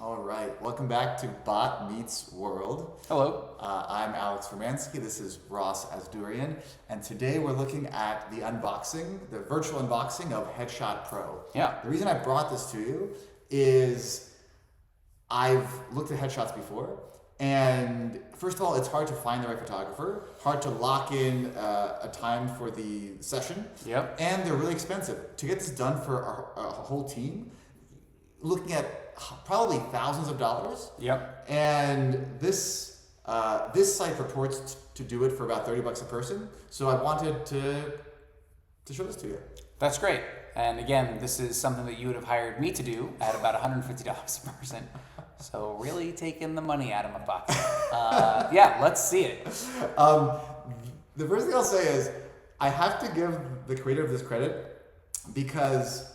All right, welcome back to Bot Meets World. Hello. I'm Alex Romansky, this is Ross Asdurian, and today we're looking at the virtual unboxing of HeadshotPro. Yeah. The reason I brought this to you is I've looked at headshots before, and first of all, it's hard to find the right photographer, hard to lock in a time for the session, Yep. and they're really expensive. To get this done for a whole team, looking at probably thousands of dollars. Yep. And this site purports to do it for about $30 a person. So I wanted to show this to you. That's great. And again, this is something that you would have hired me to do at about $150 a person. So really taking the money out of my pocket. Yeah, let's see it. The first thing I'll say is I have to give the creator of this credit because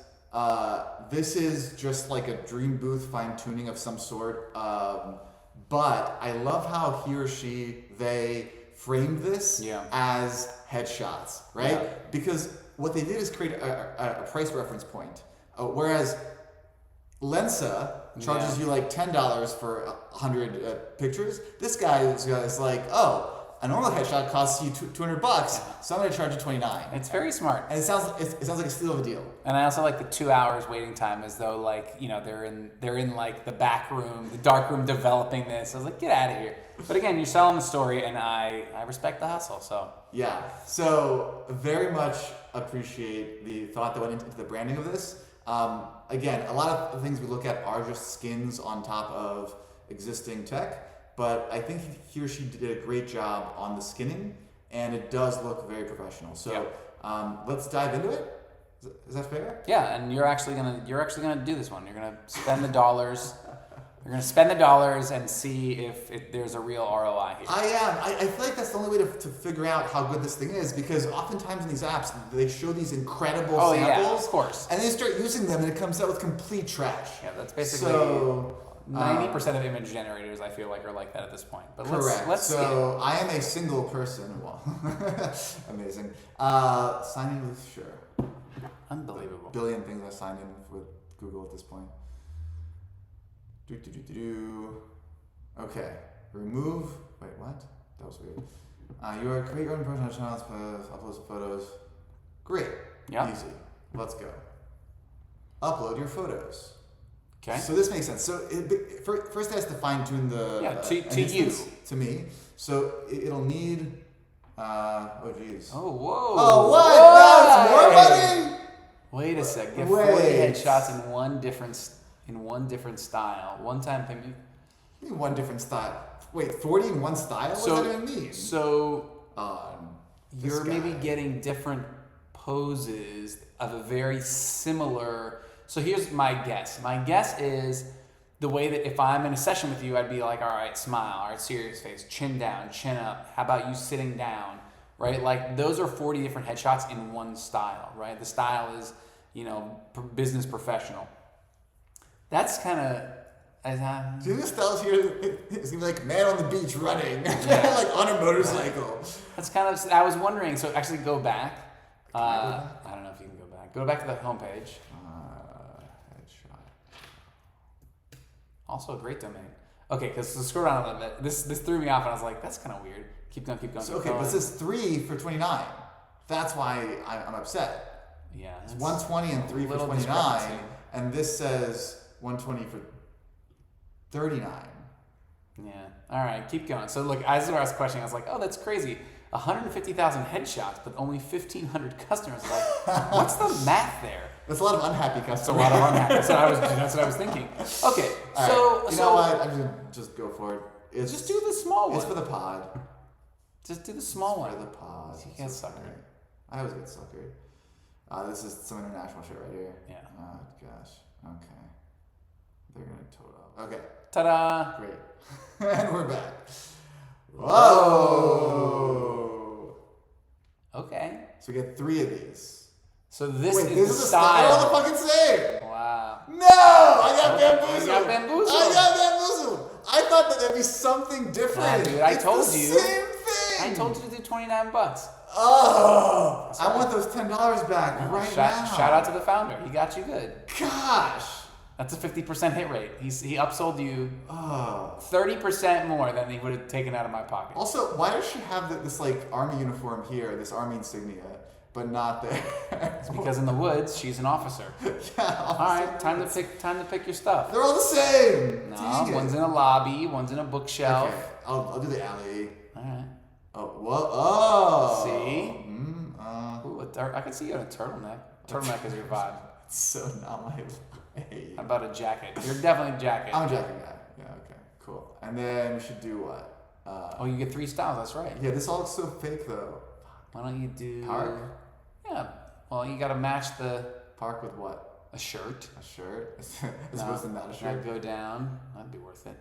this is just like a dream booth fine tuning of some sort. But I love how he or they framed this as headshots, right? Yeah. Because what they did is create a price reference point. Whereas Lensa charges you like $10 for 100 pictures. This guy is like, oh, a normal headshot costs you $200, so I'm gonna charge you $29. It's very smart. And it sounds like a steal of a deal. And I also like the 2 hours waiting time, as though they're in like the back room, the dark room, developing this. I was like, get out of here. But again, you're selling the story, and I respect the hustle. So yeah, so very much appreciate the thought that went into the branding of this. Again, a lot of the things we look at are just skins on top of existing tech. But I think he or she did a great job on the skinning, and it does look very professional. So let's dive into it. Is that fair? yeah, and you're actually gonna do this one. You're gonna spend the dollars. You're gonna spend the dollars and see if there's a real ROI here. I am. I feel like that's the only way to figure out how good this thing is, because oftentimes in these apps they show these incredible samples, yeah, of course, and then you start using them and it comes out with complete trash. Yeah, that's basically 90% of image generators, I feel like, are like that at this point. But correct. Let's see it. So I am a single person. Well, amazing. Sign in with sure. Unbelievable. A billion things I signed in with Google at this point. Okay. Remove. Wait, what? That was weird. You are create your own personal channels, upload some photos. Great. Yeah. Easy. Let's go. Upload your photos. Okay. So this makes sense. So first it has to fine tune the to you, to me. So it'll need. Oh geez. Oh whoa. Oh what? That's more money. Wait a sec. Get 40 headshots in one different style. One time payment. One different style. Wait, 40 in one style? What does that even mean? So you're maybe getting different poses of a very similar. So here's my guess. My guess is the way that if I'm in a session with you, I'd be like, all right, smile, all right, serious face, chin down, chin up. How about you sitting down, right? Like those are 40 different headshots in one style, right? The style is, business professional. That's kind of. Do you think the styles here is gonna be like man on the beach running, like on a motorcycle? That's kind of. I was wondering. So actually, go back. I don't know if you can go back. Go back to the homepage. Headshot. Also a great domain. Okay, because scroll down a little bit. This threw me off, and I was like, that's kind of weird. Keep going. So, okay, but it says 3 for $29. That's why I'm upset. Yeah. It's 120 and 3 for $29, and this says 120 for $39. Yeah. All right, keep going. So look, as I was questioning, I was like, oh, that's crazy. 150,000 headshots, but only 1,500 customers. Like, what's the math there? That's a lot of unhappy customers. That's a lot of unhappy. That's what I was thinking. Okay, so you know what? I'm gonna just go for it. Just do the small one. It's for the pod. Just do the small one. For the pod. You can't sucker. I always get suckered. This is some international shit right here. Yeah. Oh gosh. Okay. They're gonna tote up. Okay. Ta-da! Great. And we're back. Whoa. Okay. So we get 3 of these. So this is the style. They're all the fucking same. Wow. No! I got bamboozled. You got bamboozled. I got bamboozled. I thought that there'd be something different. Dude, I told the you. Same thing. I told you to do $29. Oh, I want those $10 back right now. Shout out to the founder. He got you good. Gosh. That's a 50% hit rate. He upsold you Oh. 30% more than he would have taken out of my pocket. Also, why does she have this like army uniform here, this army insignia, but not there? It's because in the woods, she's an officer. Yeah. All right, time to pick your stuff. They're all the same. No, Dang it. one's in a lobby, one's in a bookshelf. Okay, I'll do the alley. All right. Oh, whoa, oh. See? Ooh, I can see you in a turtleneck. Turtleneck is your vibe. It's so not my vibe. How about a jacket? You're definitely a jacket. I'm a jacket guy. Yeah, okay, cool. And then we should do what? Oh, you get 3 styles. That's right. Yeah, this all looks so fake though. Why don't you do Park? Yeah. Well, you got to match Park with what? a shirt. A shirt? As opposed to not a shirt? Go down. That'd be worth it.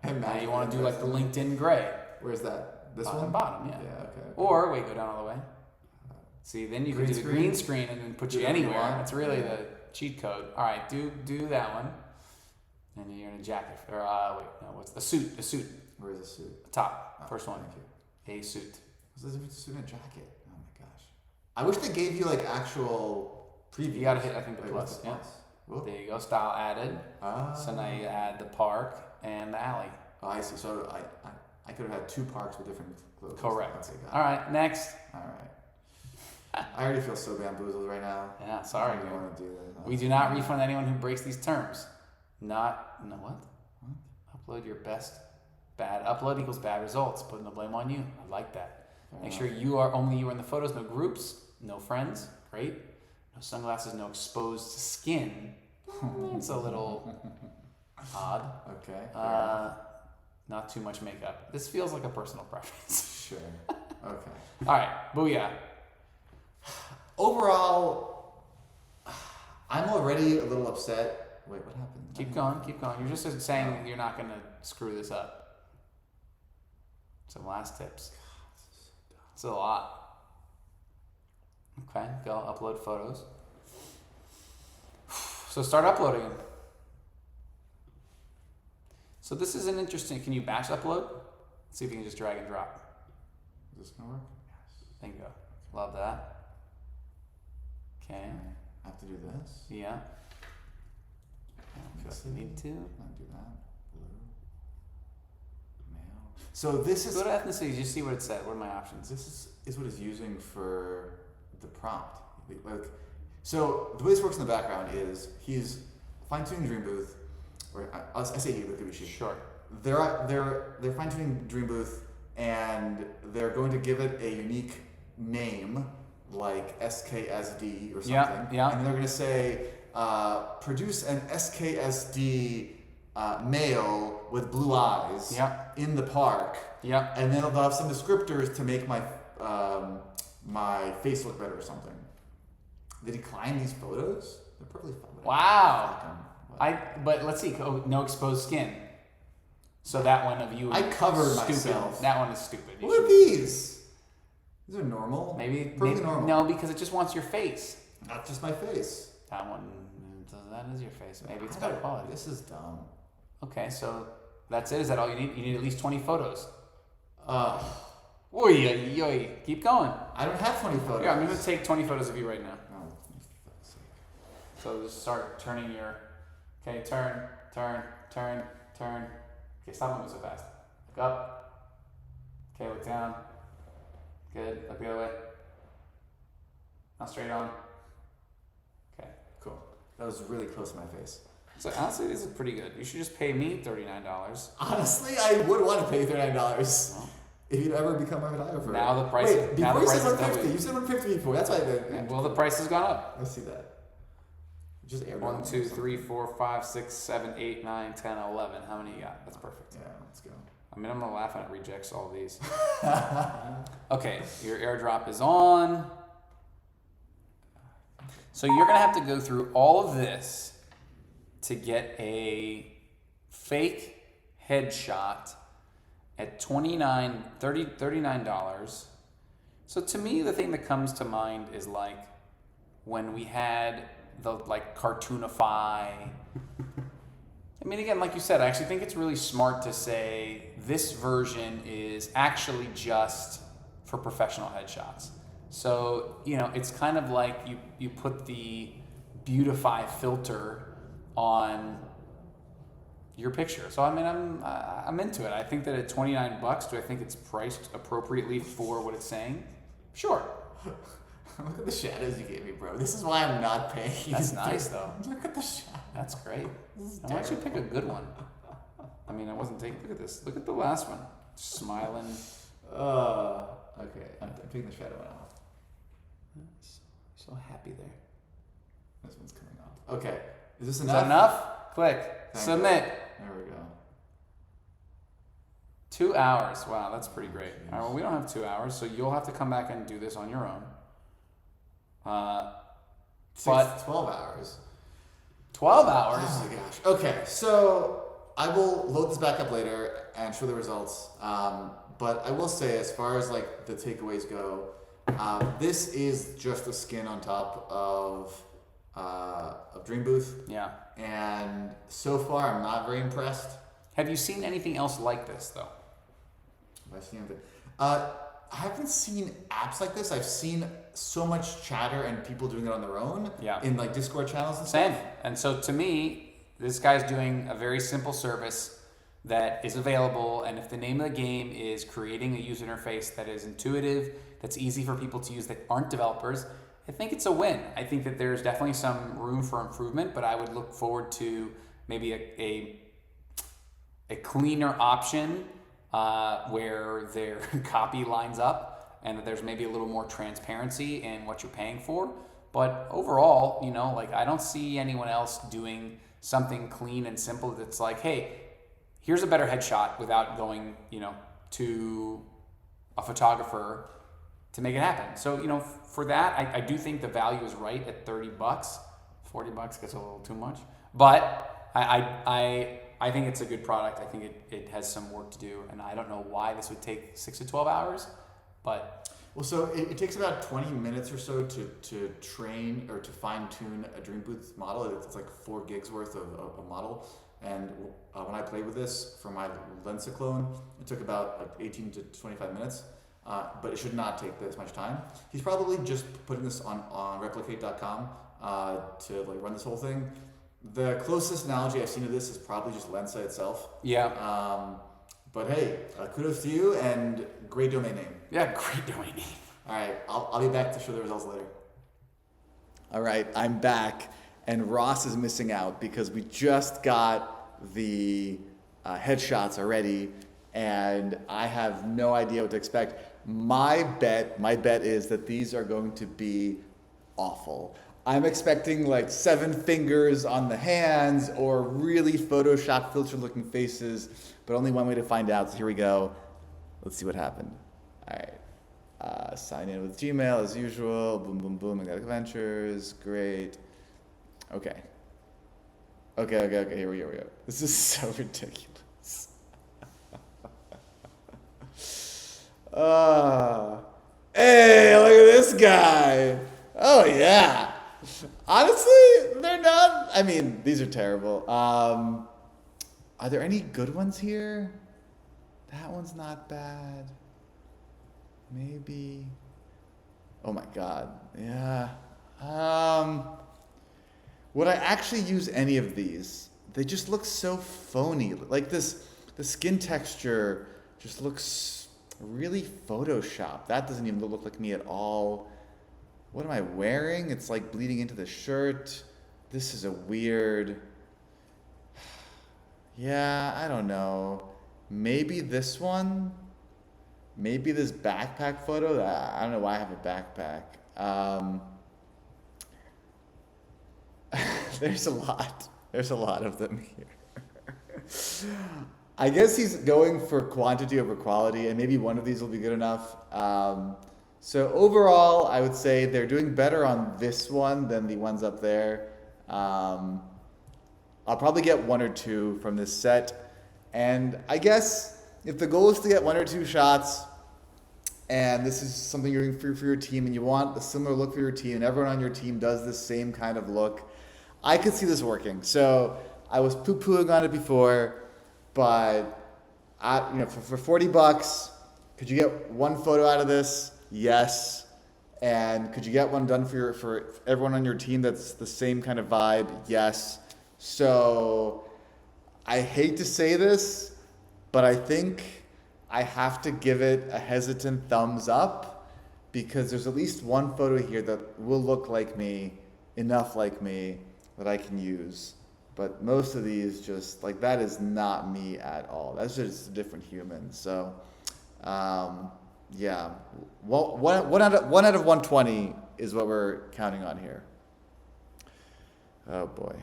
And Now you want to do like the LinkedIn gray. Where's that? This Bottom, one? bottom, yeah. Yeah, okay. Or wait, go down all the way. See, then you can Green do the screen? green screen and then put Do you whatever you anywhere. want. That's really Yeah. the cheat code. All right, do that one. And you're in a jacket. Or wait, no, what's the suit? A suit. Where's the suit? Top. Oh, First one. Thank you. A suit. What's the difference between a jacket? Oh my gosh. I wish they gave you like actual previews. You got to hit, I think, the Like, plus. what's the Yeah. plus? Whoop. There you go. Style added. Ah. So now you add the park and the alley. Oh, I see. So I could have had 2 parks with different clothes. Correct. Okay, got it. All right, next. All right. I already feel so bamboozled right now. Yeah, sorry, I don't dude. want to do that. We do not refund anyone who breaks these terms. No what? Upload your best bad. Upload equals bad results. Putting the blame on you. I like that. Make sure only you are in the photos. No groups. No friends. Great. No sunglasses. No exposed skin. It's a little odd. Okay. Not too much makeup. This feels like a personal preference. Sure. Okay. All right. Booyah. Overall, I'm already a little upset. Wait, what happened? Keep going. Keep going. You're just saying you're not going to screw this up. Some last tips. It's a lot. Okay. Go upload photos. So start uploading them. So this is an interesting. Can you batch upload? Let's see if you can just drag and drop. Is this gonna work? Yes. Bingo. Love that. Okay. I have to do this. Yeah. I don't feel like you need to. I'll do that. Blue. Male. So this is Go to ethnicity. Just see what it said. What are my options? this is what it's using for the prompt. Like, so the way this works in the background is he's fine-tuning Dream Booth, or I say he, but it could be she. Sure. They're fine-tuning Dream Booth, and they're going to give it a unique name, like SKSD or something. Yeah. And then they're going to say, produce an SKSD male with blue eyes in the park. Yeah. And then they'll have some descriptors to make my my face look better or something. They decline these photos? They're perfectly fine. Wow. But let's see. No exposed skin. So that one of you. I covered stupid. myself. That one is stupid. You What are should- these? These are normal. Maybe normal. No, because it just wants your face. Not just my face. That one. That is your face. Maybe it's I better don't- quality. This is dumb. Okay, so that's it. Is that all you need? You need at least 20 photos. Oy. Keep going. I don't have 20 photos. Yeah, I'm gonna take 20 photos of you right now. Oh, for fuck's sake. So just start turning your. Okay, turn. Okay, stop moving so fast. Look up. Okay, look down. Good. Look the other way. Now straight on. Okay. Cool. That was really close to my face. So honestly, this is pretty good. You should just pay me $39. Honestly, I would want to pay $39 if you'd ever become my photographer. Now the price. Wait, now before the you price said is 150. doubled. You said 150 before. That's why I did. Well, the price has gone up. I see that. Just air 1, 2, 3, 4, 5, 6, 7, 8, 9, 10, 11. How many you got? That's perfect. Yeah, let's go. I mean, I'm gonna laugh when it rejects all these. Okay, your airdrop is on. So you're gonna have to go through all of this to get a fake headshot at $39. So to me, the thing that comes to mind is like when we had the like Cartoonify. I mean, again, like you said, I actually think it's really smart to say this version is actually just for professional headshots. So, it's kind of like you put the beautify filter on your picture. So I mean, I'm into it. I think that at $29, do I think it's priced appropriately for what it's saying? Sure. Look at the shadows you gave me, bro. This is why I'm not paying. That's nice, though. Look at the shadows. That's great. Why don't you pick a good one? I mean, I wasn't taking. Look at this. Look at the last one. Smiling. Okay. I'm taking the shadow one off. So happy there. This one's coming off. Okay. Is this Is enough? that enough? Click. Thank Submit. There we go. 2 hours. Wow, that's pretty great. All right, well, we don't have 2 hours, so you'll have to come back and do this on your own. But 12 hours. 12 hours? Oh my gosh. Okay, so I will load this back up later and show the results. But I will say, as far as like the takeaways go, this is just the skin on top of Dream Booth. Yeah. And so far, I'm not very impressed. Have you seen anything else like this, though? Have I seen anything? I haven't seen apps like this. I've seen so much chatter and people doing it on their own. Yeah. In like Discord channels and Same. stuff. And so to me, this guy's doing a very simple service that is available. And if the name of the game is creating a user interface that is intuitive, that's easy for people to use that aren't developers, I think it's a win. I think that there's definitely some room for improvement, but I would look forward to maybe a cleaner option where their copy lines up and that there's maybe a little more transparency in what you're paying for. But overall, you know, like I don't see anyone else doing something clean and simple that's like, hey, here's a better headshot without going, you know, to a photographer to make it happen. So, you know, for that, I do think the value is right at $30. $40 gets a little too much. But I think it's a good product. I think it has some work to do. And I don't know why this would take 6 to 12 hours, but... Well, so it takes about 20 minutes or so to train or to fine tune a Dream Booth model. It's like 4 gigs worth of a model. And when I played with this for my Lensa clone, it took about like 18 to 25 minutes. But it should not take this much time. He's probably just putting this on replicate.com to like run this whole thing. The closest analogy I've seen to this is probably just Lensa itself. Yeah. But hey, kudos to you and great domain name. Yeah, great domain name. All right, I'll be back to show the results later. All right, I'm back, and Ross is missing out because we just got the headshots already, and I have no idea what to expect. My bet is that these are going to be awful. I'm expecting like 7 fingers on the hands or really Photoshop filter looking faces, but only one way to find out. So here we go. Let's see what happened. All right. Sign in with Gmail as usual. Boom, boom, boom. I got adventures. Great. Okay. Okay. Here we go. This is so ridiculous. Hey, look at this guy. Oh, yeah. Honestly, they're not. I mean, these are terrible. Are there any good ones here? That one's not bad. Maybe. Oh my God. Yeah. Would I actually use any of these? They just look so phony. Like this, the skin texture just looks really photoshopped. That doesn't even look like me at all. What am I wearing? It's like bleeding into the shirt. This is a weird... Yeah, I don't know. Maybe this one? Maybe this backpack photo? I don't know why I have a backpack. There's a lot of them here. I guess he's going for quantity over quality, and maybe one of these will be good enough. So overall, I would say they're doing better on this one than the ones up there. I'll probably get 1 or 2 from this set. And I guess if the goal is to get 1 or 2 shots, and this is something you're doing for your team, and you want a similar look for your team, and everyone on your team does the same kind of look, I could see this working. So I was poo-pooing on it before, but for $40, could you get 1 photo out of this? Yes. And could you get one done for everyone on your team that's the same kind of vibe? Yes. So I hate to say this, but I think I have to give it a hesitant thumbs up because there's at least one photo here that will look like me, enough like me, that I can use. But most of these just, like, that is not me at all. That's just a different human. So, yeah. Well, one out of 120 is what we're counting on here. Oh, boy.